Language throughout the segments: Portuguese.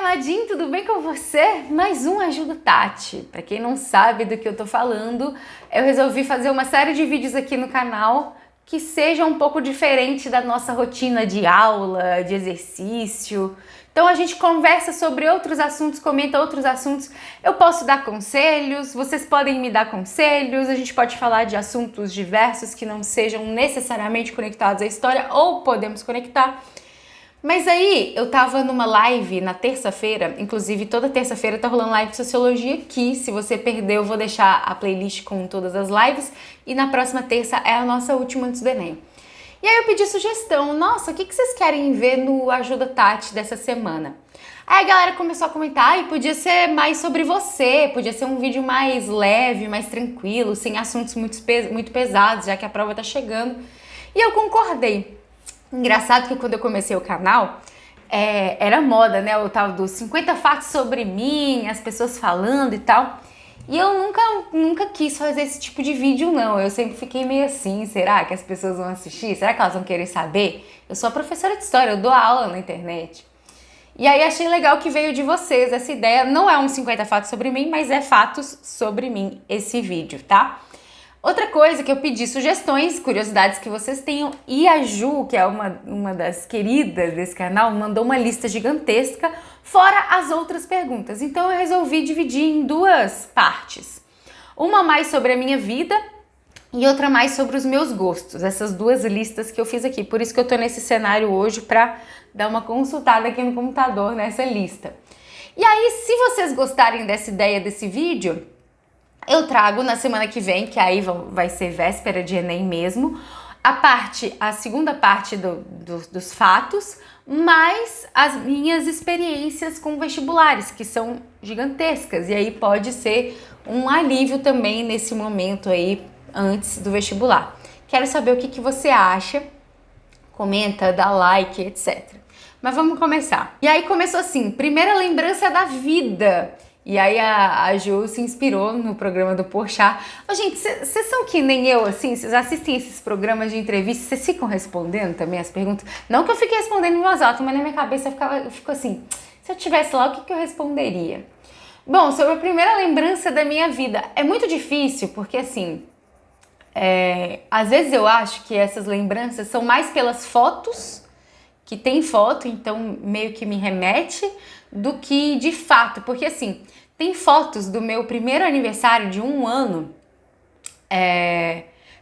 amadinho, tudo bem com você? Mais um Ajuda Tati. Pra quem não sabe do que eu tô falando, eu resolvi fazer uma série de vídeos aqui no canal que seja um pouco diferente da nossa rotina de aula, de exercício. Então a gente conversa sobre outros assuntos, comenta outros assuntos. Eu posso dar conselhos, vocês podem me dar conselhos, a gente pode falar de assuntos diversos que não sejam necessariamente conectados à história ou podemos conectar. Mas aí eu tava numa live na terça-feira, inclusive toda terça-feira tá rolando live de sociologia aqui. Se você perdeu, eu vou deixar a playlist com todas as lives e na próxima terça é a nossa última antes do Enem. E aí eu pedi sugestão, nossa, o que vocês querem ver no Ajuda Tati dessa semana? Aí a galera começou a comentar, podia ser mais sobre você, podia ser um vídeo mais leve, mais tranquilo, sem assuntos muito pesados, já que a prova tá chegando. E eu concordei. Engraçado que quando eu comecei o canal, era moda, né? O tal dos 50 fatos sobre mim, as pessoas falando e tal. E eu nunca quis fazer esse tipo de vídeo, não. Eu sempre fiquei meio assim, será que as pessoas vão assistir? Será que elas vão querer saber? Eu sou professora de história, eu dou aula na internet. E aí achei legal que veio de vocês essa ideia. Não é um 50 fatos sobre mim, mas é fatos sobre mim esse vídeo, tá? Outra coisa que eu pedi sugestões, curiosidades que vocês tenham, e a Ju, que é uma das queridas desse canal, mandou uma lista gigantesca, fora as outras perguntas. Então eu resolvi dividir em duas partes. Uma mais sobre a minha vida e outra mais sobre os meus gostos. Essas duas listas que eu fiz aqui. Por isso que eu tô nesse cenário hoje para dar uma consultada aqui no computador nessa lista. E aí, se vocês gostarem dessa ideia desse vídeo, eu trago na semana que vem, que aí vai ser véspera de Enem mesmo, a segunda parte dos fatos, mais as minhas experiências com vestibulares, que são gigantescas. E aí pode ser um alívio também nesse momento aí, antes do vestibular. Quero saber o que você acha, comenta, dá like, etc. Mas vamos começar. E aí começou assim, primeira lembrança da vida. E aí a Ju se inspirou no programa do Porchat. Gente, vocês são que nem eu, assim? Vocês assistem esses programas de entrevista, vocês ficam respondendo também as perguntas? Não que eu fiquei respondendo em voz alta, mas na minha cabeça ficou assim, se eu tivesse lá, o que eu responderia? Bom, sobre a primeira lembrança da minha vida, é muito difícil, porque assim, às vezes eu acho que essas lembranças são mais pelas fotos, que tem foto, então meio que me remete, do que de fato, porque assim, tem fotos do meu primeiro aniversário de 1 ano,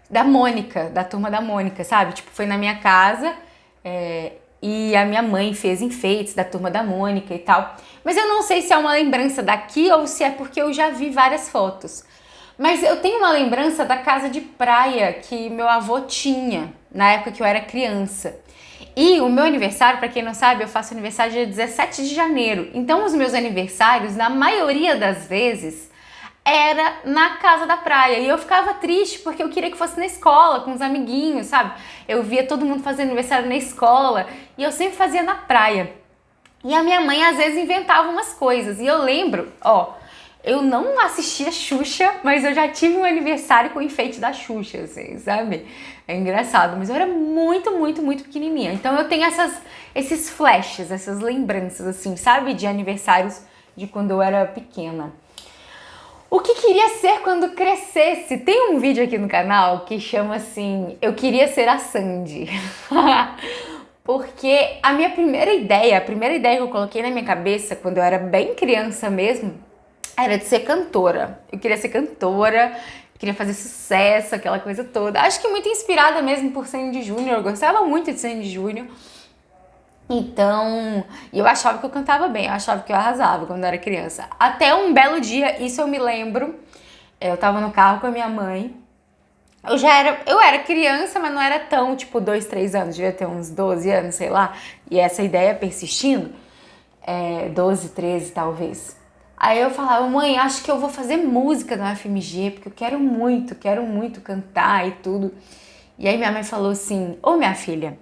da Mônica, da turma da Mônica, sabe? Tipo, foi na minha casa, e a minha mãe fez enfeites da turma da Mônica e tal. Mas eu não sei se é uma lembrança daqui ou se é porque eu já vi várias fotos. Mas eu tenho uma lembrança da casa de praia que meu avô tinha, na época que eu era criança. E o meu aniversário, pra quem não sabe, eu faço aniversário dia 17 de janeiro. Então os meus aniversários, na maioria das vezes, era na casa da praia. E eu ficava triste porque eu queria que fosse na escola, com os amiguinhos, sabe? Eu via todo mundo fazendo aniversário na escola e eu sempre fazia na praia. E a minha mãe às vezes inventava umas coisas. E eu lembro, eu não assistia Xuxa, mas eu já tive um aniversário com o enfeite da Xuxa, assim, sabe? É engraçado, mas eu era muito, muito, muito pequenininha. Então eu tenho esses flashes, essas lembranças, assim, sabe? De aniversários de quando eu era pequena. O que queria ser quando crescesse? Tem um vídeo aqui no canal que chama assim, Eu Queria Ser a Sandy. Porque a primeira ideia que eu coloquei na minha cabeça quando eu era bem criança mesmo, era de ser cantora. Eu queria ser cantora, queria fazer sucesso, aquela coisa toda. Acho que muito inspirada mesmo por Sandy Júnior. Eu gostava muito de Sandy Júnior. Então, eu achava que eu cantava bem, eu achava que eu arrasava quando eu era criança. Até um belo dia, isso eu me lembro, eu tava no carro com a minha mãe. Eu era criança, mas não era tão, tipo, 2, 3 anos, devia ter uns 12 anos, sei lá. E essa ideia persistindo, 12, 13 talvez. Aí eu falava, mãe, acho que eu vou fazer música na UFMG, porque eu quero muito cantar e tudo. E aí minha mãe falou assim, minha filha,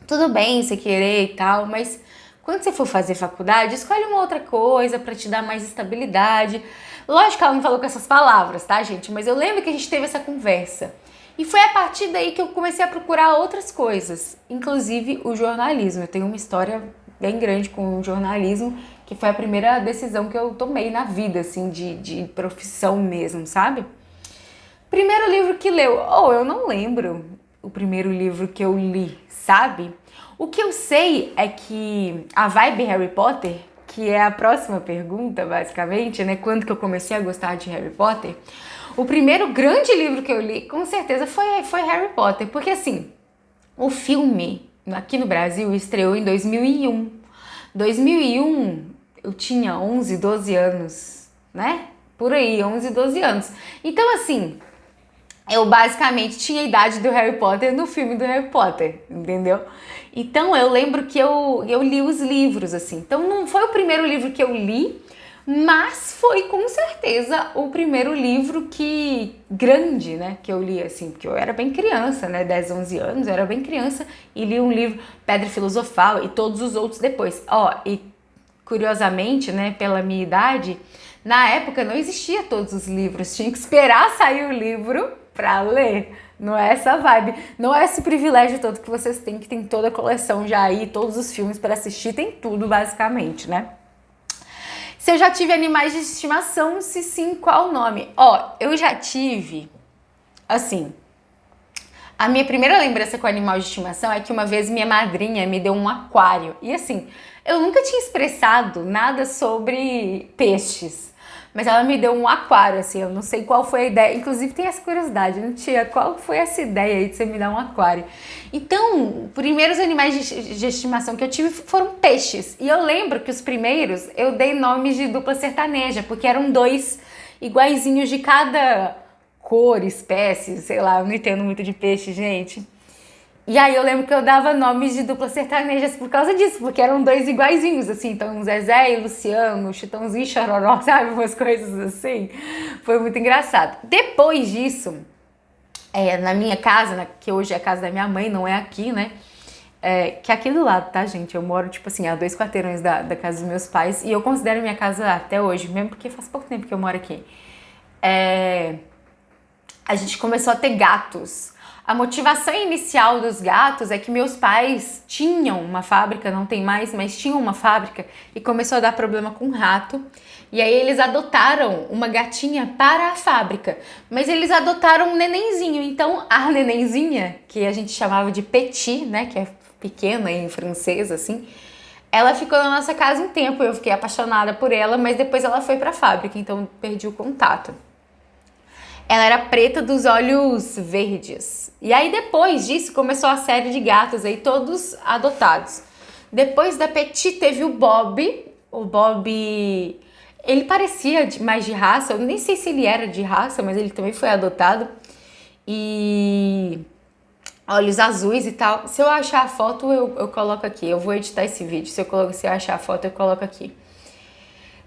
tudo bem você querer e tal, mas quando você for fazer faculdade, escolhe uma outra coisa pra te dar mais estabilidade. Lógico que ela não falou com essas palavras, tá, gente? Mas eu lembro que a gente teve essa conversa. E foi a partir daí que eu comecei a procurar outras coisas, inclusive o jornalismo. Eu tenho uma história bem grande com o jornalismo, que foi a primeira decisão que eu tomei na vida, assim, de profissão mesmo, sabe? Primeiro livro que leu, eu não lembro o primeiro livro que eu li, sabe? O que eu sei é que a vibe Harry Potter, que é a próxima pergunta, basicamente, né? Quando que eu comecei a gostar de Harry Potter? O primeiro grande livro que eu li, com certeza, foi Harry Potter, porque assim, o filme aqui no Brasil estreou em 2001. 2001 eu tinha 11, 12 anos, né? Por aí, 11, 12 anos. Então, assim, eu basicamente tinha a idade do Harry Potter no filme do Harry Potter, entendeu? Então, eu lembro que eu li os livros, assim. Então, não foi o primeiro livro que eu li, mas foi com certeza o primeiro livro grande, né, que eu li, assim, porque eu era bem criança, né, 10, 11 anos, eu era bem criança e li um livro, Pedra Filosofal e todos os outros depois. E curiosamente, né, pela minha idade, na época não existia todos os livros, tinha que esperar sair o livro pra ler. Não é essa vibe, não é esse privilégio todo que vocês têm, que tem toda a coleção já aí, todos os filmes para assistir, tem tudo basicamente, né? Se eu já tive animais de estimação, se sim, qual o nome? Eu já tive, assim, a minha primeira lembrança com animal de estimação é que uma vez minha madrinha me deu um aquário. E assim, eu nunca tinha expressado nada sobre peixes, mas ela me deu um aquário, assim, eu não sei qual foi a ideia. Inclusive tem essa curiosidade, né, tia? Qual foi essa ideia aí de você me dar um aquário? Então, os primeiros animais de estimação que eu tive foram peixes. E eu lembro que os primeiros eu dei nomes de dupla sertaneja, porque eram 2 iguaizinhos de cada cor, espécie, sei lá, eu não entendo muito de peixe, gente. E aí eu lembro que eu dava nomes de dupla sertanejas por causa disso, porque eram 2 iguaizinhos, assim, então Zezé e Luciano, Chitãozinho e Chororó, sabe, umas coisas assim. Foi muito engraçado. Depois disso, na minha casa, que hoje é a casa da minha mãe, não é aqui, né, que é aqui do lado, tá, gente? Eu moro, tipo assim, a 2 quarteirões da casa dos meus pais, e eu considero minha casa até hoje, mesmo porque faz pouco tempo que eu moro aqui. A gente começou a ter gatos. A motivação inicial dos gatos é que meus pais tinham uma fábrica, não tem mais, mas tinham uma fábrica e começou a dar problema com rato. E aí eles adotaram uma gatinha para a fábrica, mas eles adotaram um nenenzinho. Então a nenenzinha, que a gente chamava de Petit, né, que é pequena em francês, assim, ela ficou na nossa casa um tempo. Eu fiquei apaixonada por ela, mas depois ela foi para a fábrica, então perdi o contato. Ela era preta, dos olhos verdes. E aí depois disso começou a série de gatos aí, todos adotados. Depois da Petit teve o Bob. O Bob, ele parecia mais de raça, eu nem sei se ele era de raça, mas ele também foi adotado. E olhos azuis e tal. Se eu achar a foto, eu coloco aqui. Eu vou editar esse vídeo. Se eu achar a foto, eu coloco aqui.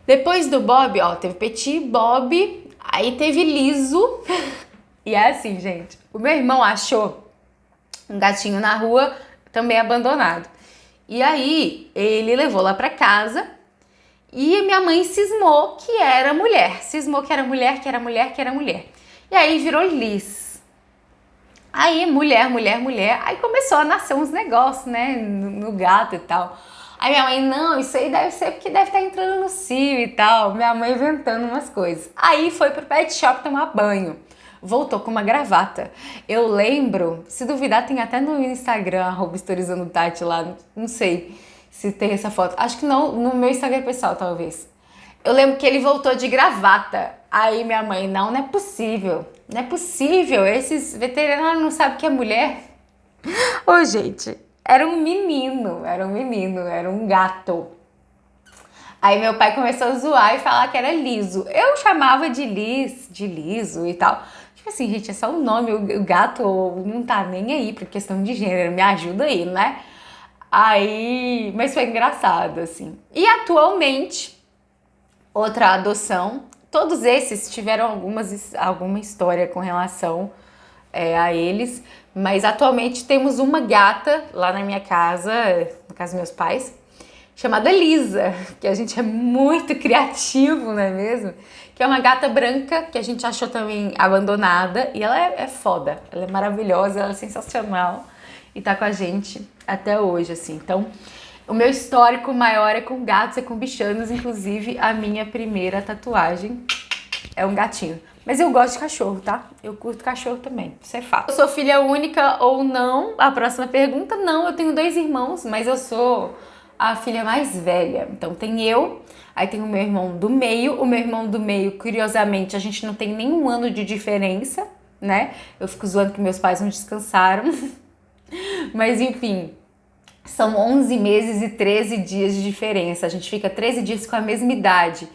Depois do Bob, teve Petit, Bob... Aí teve Liso, e é assim, gente, o meu irmão achou um gatinho na rua, também abandonado. E aí, ele levou lá pra casa e minha mãe cismou que era mulher. Cismou que era mulher, que era mulher, que era mulher. E aí virou Liz. Aí, mulher. Aí começou a nascer uns negócios, né, no gato e tal. Aí minha mãe, não, isso aí deve ser porque deve estar entrando no cio e tal. Minha mãe inventando umas coisas. Aí foi pro pet shop tomar banho. Voltou com uma gravata. Eu lembro, se duvidar, tem até no Instagram, @historizandotati lá. Não sei se tem essa foto. Acho que não, no meu Instagram pessoal, talvez. Eu lembro que ele voltou de gravata. Aí minha mãe, não é possível. Não é possível. Esses veterinários não sabem que é mulher. Ô, gente... Era um menino, era um gato. Aí meu pai começou a zoar e falar que era Liso. Eu chamava de Liso e tal. Tipo assim, gente, é só um nome, o gato não tá nem aí pra questão de gênero, me ajuda aí, né? Aí, mas foi engraçado, assim. E atualmente, outra adoção, todos esses tiveram alguma história com relação a eles, mas atualmente temos uma gata lá na minha casa, na casa dos meus pais, chamada Lisa, que a gente é muito criativo, não é mesmo? Que é uma gata branca que a gente achou também abandonada e ela é foda, ela é maravilhosa, ela é sensacional e tá com a gente até hoje, assim. Então, O meu histórico maior é com gatos e com bichanos, inclusive a minha primeira tatuagem é um gatinho. Mas eu gosto de cachorro, tá? Eu curto cachorro também, isso é fato. Eu sou filha única ou não? A próxima pergunta, não, eu tenho 2 irmãos, mas eu sou a filha mais velha. Então tem eu, aí tem o meu irmão do meio. O meu irmão do meio, curiosamente, a gente não tem nenhum ano de diferença, né? Eu fico zoando que meus pais não descansaram. Mas enfim, são 11 meses e 13 dias de diferença. A gente fica 13 dias com a mesma idade.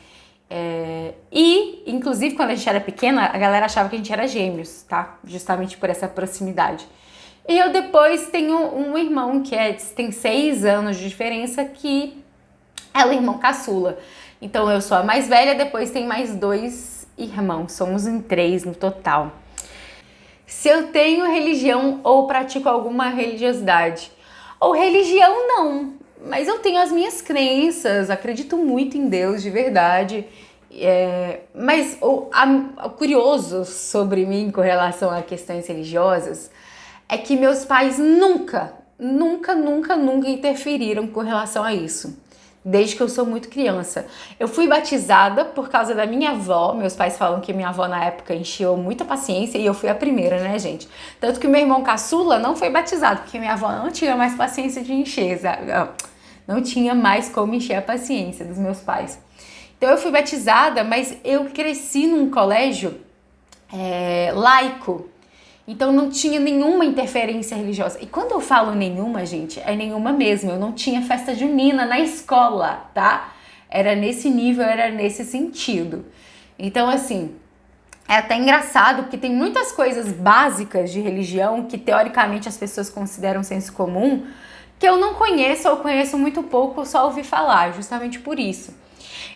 E, inclusive, quando a gente era pequena, a galera achava que a gente era gêmeos, tá? Justamente por essa proximidade. E eu depois tenho um irmão que tem 6 anos de diferença, que é o irmão caçula. Então eu sou a mais velha, depois tem mais 2 irmãos, somos em 3 no total. Se eu tenho religião ou pratico alguma religiosidade? Ou religião não, mas eu tenho as minhas crenças, acredito muito em Deus de verdade. Mas o curioso sobre mim com relação a questões religiosas é que meus pais nunca interferiram com relação a isso. Desde que eu sou muito criança. Eu fui batizada por causa da minha avó. Meus pais falam que minha avó na época encheu muita paciência e eu fui a primeira, né, gente? Tanto que o meu irmão caçula não foi batizado, porque minha avó não tinha mais paciência de encher, sabe? Não tinha mais como encher a paciência dos meus pais. Então eu fui batizada, mas eu cresci num colégio laico. Então não tinha nenhuma interferência religiosa. E quando eu falo nenhuma, gente, é nenhuma mesmo. Eu não tinha festa junina na escola, tá? Era nesse nível, era nesse sentido. Então, assim, é até engraçado, porque tem muitas coisas básicas de religião que, teoricamente, as pessoas consideram senso comum, que eu não conheço ou conheço muito pouco, eu só ouvi falar, justamente por isso.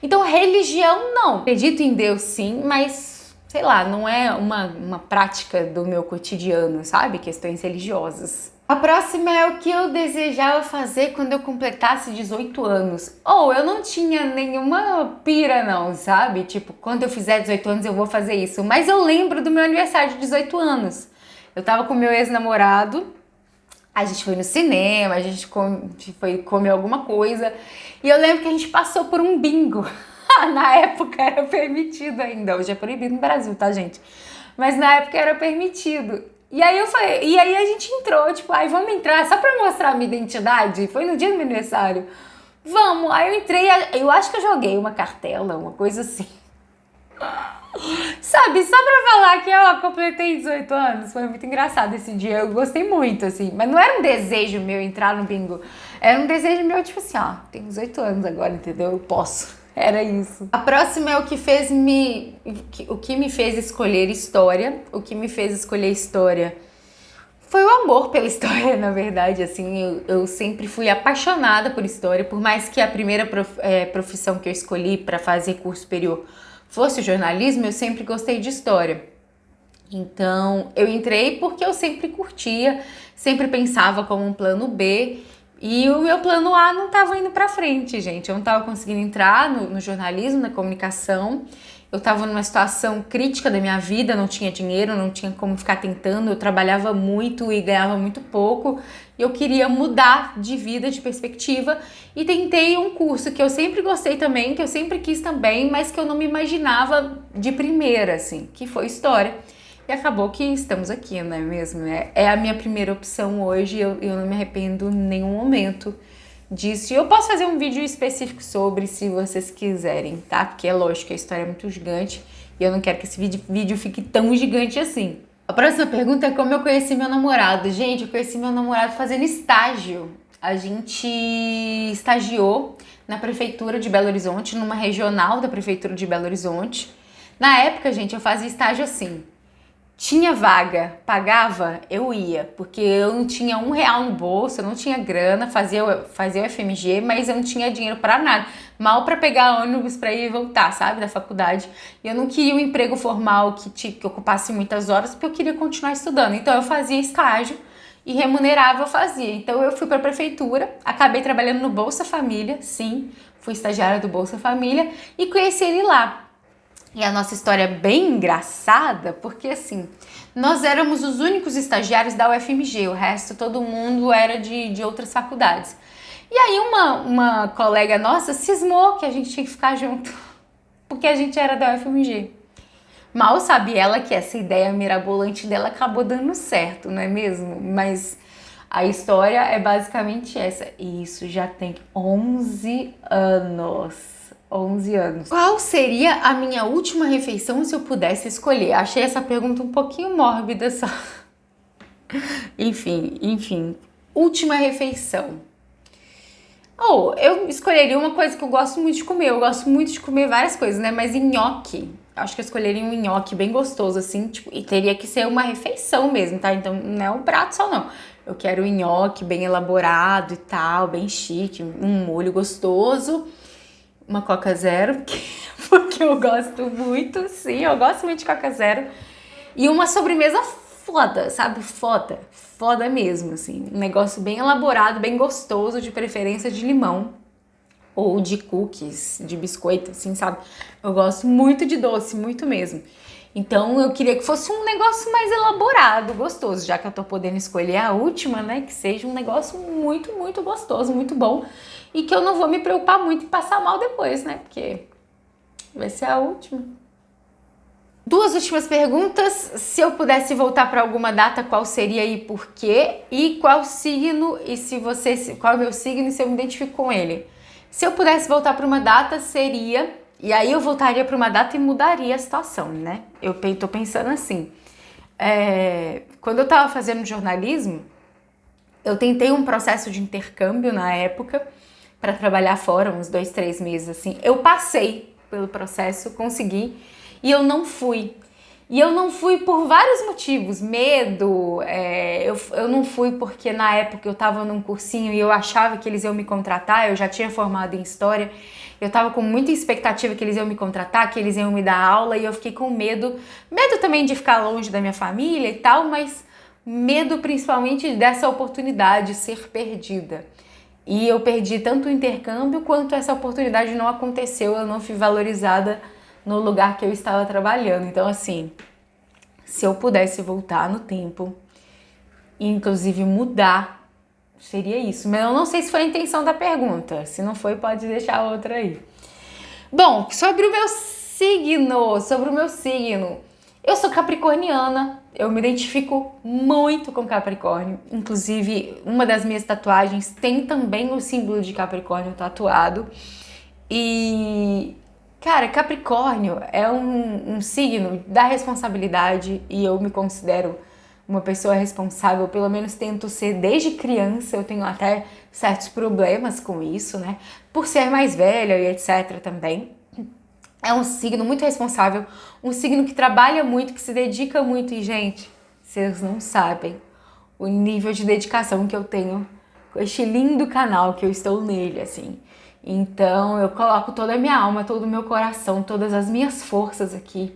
Então, religião, não. Acredito em Deus, sim, mas sei lá, não é uma prática do meu cotidiano, sabe? Questões religiosas. A próxima é o que eu desejava fazer quando eu completasse 18 anos. Eu não tinha nenhuma pira não, sabe? Tipo, quando eu fizer 18 anos eu vou fazer isso. Mas eu lembro do meu aniversário de 18 anos. Eu tava com meu ex-namorado, a gente foi no cinema, a gente foi comer alguma coisa. E eu lembro que a gente passou por um bingo. Na época era permitido ainda, hoje é proibido no Brasil, tá, gente? Mas na época era permitido. E aí eu falei, e aí a gente entrou, tipo, vamos entrar só pra mostrar a minha identidade. Foi no dia do meu aniversário. Vamos, aí eu entrei, eu acho que eu joguei uma cartela, uma coisa assim. Sabe, só pra falar que eu completei 18 anos, foi muito engraçado esse dia, eu gostei muito, assim. Mas não era um desejo meu entrar no bingo, era um desejo meu, tipo assim, tenho 18 anos agora, entendeu? Eu posso. Era isso. A próxima é o que me fez escolher história. O que me fez escolher história foi o amor pela história, na verdade. Assim, eu sempre fui apaixonada por história, por mais que a primeira profissão que eu escolhi para fazer curso superior fosse o jornalismo, eu sempre gostei de história. Então, eu entrei porque eu sempre curtia, sempre pensava como um plano B. E o meu plano A não estava indo para frente, gente. Eu não estava conseguindo entrar no jornalismo, na comunicação. Eu estava numa situação crítica da minha vida, não tinha dinheiro, não tinha como ficar tentando. Eu trabalhava muito e ganhava muito pouco. Eu queria mudar de vida, de perspectiva. E tentei um curso que eu sempre gostei também, que eu sempre quis também, mas que eu não me imaginava de primeira, assim, que foi História. E acabou que estamos aqui, não é mesmo? É a minha primeira opção hoje, eu não me arrependo em nenhum momento disso. E eu posso fazer um vídeo específico sobre, se vocês quiserem, tá? Porque é lógico que a história é muito gigante e eu não quero que esse vídeo fique tão gigante assim. A próxima pergunta é como eu conheci meu namorado. Gente, eu conheci meu namorado fazendo estágio. A gente estagiou na prefeitura de Belo Horizonte, numa regional da prefeitura de Belo Horizonte. Na época, gente, eu fazia estágio assim. Tinha vaga, pagava, eu ia, porque eu não tinha R$1 no bolso, eu não tinha grana, fazia o FMG, mas eu não tinha dinheiro para nada, mal para pegar ônibus para ir e voltar, sabe, da faculdade. E eu não queria um emprego formal que ocupasse muitas horas, porque eu queria continuar estudando. Então eu fazia estágio e remunerava, eu fazia. Então eu fui para a prefeitura, acabei trabalhando no Bolsa Família, sim, fui estagiária do Bolsa Família e conheci ele lá. E a nossa história é bem engraçada, porque assim, nós éramos os únicos estagiários da UFMG, o resto todo mundo era de outras faculdades. E aí uma colega nossa cismou que a gente tinha que ficar junto, porque a gente era da UFMG. Mal sabe ela que essa ideia mirabolante dela acabou dando certo, não é mesmo? Mas a história é basicamente essa. E isso já tem 11 anos. 11 anos. Qual seria a minha última refeição se eu pudesse escolher? Achei essa pergunta um pouquinho mórbida só. Enfim. Última refeição. Eu escolheria uma coisa que eu gosto muito de comer. Eu gosto muito de comer várias coisas, né? Mas nhoque. Acho que eu escolheria um nhoque bem gostoso, assim, tipo, e teria que ser uma refeição mesmo, tá? Então não é um prato só, não. Eu quero um nhoque bem elaborado e tal, bem chique, um molho gostoso, uma Coca Zero, porque eu gosto muito, sim, eu gosto muito de Coca Zero. E uma sobremesa foda, sabe? Foda mesmo, assim. Um negócio bem elaborado, bem gostoso, de preferência de limão. Ou de cookies, de biscoito, assim, sabe? Eu gosto muito de doce, muito mesmo. Então eu queria que fosse um negócio mais elaborado, gostoso, já que eu tô podendo escolher a última, né? Que seja um negócio muito, muito gostoso, muito bom. E que eu não vou me preocupar muito em passar mal depois, né? Porque vai ser a última. Duas últimas perguntas. Se eu pudesse voltar para alguma data, qual seria e por quê? E qual signo e qual é o meu signo e se eu me identifico com ele? Se eu pudesse voltar para uma data, seria... E aí eu voltaria para uma data e mudaria a situação, né? Eu tô pensando assim. Quando eu estava fazendo jornalismo, eu tentei um processo de intercâmbio na época para trabalhar fora, uns 2, 3 meses, assim. Eu passei pelo processo, consegui, e eu não fui. E eu não fui por vários motivos, medo, eu não fui porque na época eu tava num cursinho e eu achava que eles iam me contratar, eu já tinha formado em História, eu tava com muita expectativa que eles iam me contratar, que eles iam me dar aula e eu fiquei com medo também de ficar longe da minha família e tal, mas medo principalmente dessa oportunidade ser perdida. E eu perdi tanto o intercâmbio quanto essa oportunidade não aconteceu, eu não fui valorizada no lugar que eu estava trabalhando. Então, assim, se eu pudesse voltar no tempo e inclusive mudar, seria isso. Mas eu não sei se foi a intenção da pergunta. Se não foi, pode deixar outra aí. Bom, sobre o meu signo. Eu sou capricorniana, eu me identifico muito com Capricórnio. Inclusive, uma das minhas tatuagens tem também o símbolo de Capricórnio tatuado. E... cara, Capricórnio é um signo da responsabilidade e eu me considero uma pessoa responsável, pelo menos tento ser desde criança, eu tenho até certos problemas com isso, né? Por ser mais velha e etc também. É um signo muito responsável, um signo que trabalha muito, que se dedica muito e, gente, vocês não sabem o nível de dedicação que eu tenho com este lindo canal que eu estou nele, assim. Então eu coloco toda a minha alma, todo o meu coração, todas as minhas forças aqui.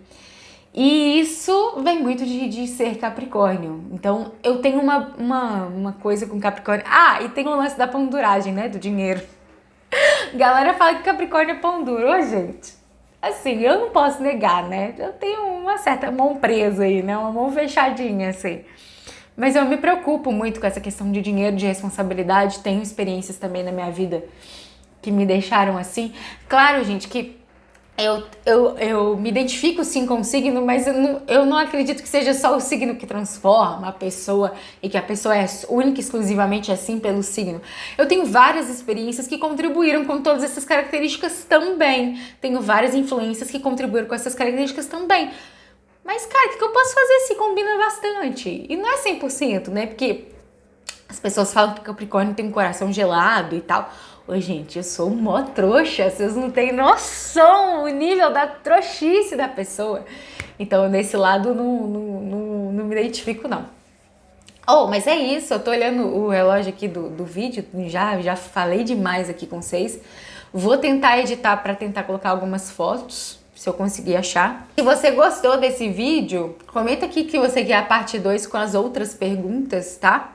E isso vem muito de ser Capricórnio. Então eu tenho uma coisa com Capricórnio. E tem o lance da panduragem, né? Do dinheiro. Galera fala que Capricórnio é pão duro. Ô, gente, assim, eu não posso negar, né? Eu tenho uma certa mão presa aí, né? Uma mão fechadinha, assim. Mas eu me preocupo muito com essa questão de dinheiro, de responsabilidade. Tenho experiências também na minha vida que me deixaram assim. Claro, gente, que eu me identifico sim com o signo, mas eu não acredito que seja só o signo que transforma a pessoa e que a pessoa é única e exclusivamente assim pelo signo. Eu tenho várias experiências que contribuíram com todas essas características também. Tenho várias influências que contribuíram com essas características também. Mas, cara, o que eu posso fazer se combina bastante? E não é 100%, né? Porque as pessoas falam que Capricórnio tem um coração gelado e tal. Ô, gente, eu sou mó trouxa, vocês não têm noção o nível da trouxice da pessoa. Então, nesse lado, não me identifico, não. Mas é isso, eu tô olhando o relógio aqui do vídeo, já falei demais aqui com vocês. Vou tentar editar para tentar colocar algumas fotos, se eu conseguir achar. Se você gostou desse vídeo, comenta aqui que você quer a parte 2 com as outras perguntas, tá?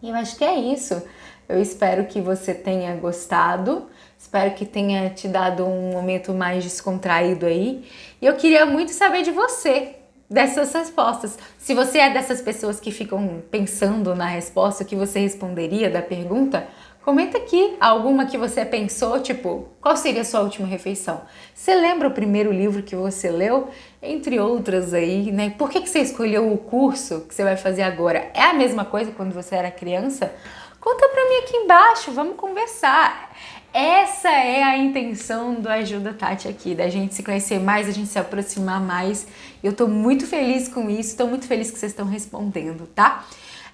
E eu acho que é isso. Eu espero que você tenha gostado, espero que tenha te dado um momento mais descontraído aí. E eu queria muito saber de você, dessas respostas. Se você é dessas pessoas que ficam pensando na resposta, o que você responderia da pergunta, Comenta aqui alguma que você pensou, tipo, qual seria a sua última refeição? Você lembra o primeiro livro que você leu? Entre outras aí, né? Por que você escolheu o curso que você vai fazer agora? É a mesma coisa quando você era criança? Conta pra mim aqui embaixo, vamos conversar. Essa é a intenção do Ajuda Tati aqui, da gente se conhecer mais, da gente se aproximar mais. Eu tô muito feliz com isso, tô muito feliz que vocês estão respondendo, tá?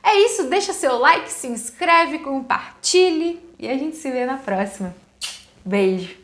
É isso, deixa seu like, se inscreve, compartilhe e a gente se vê na próxima. Beijo!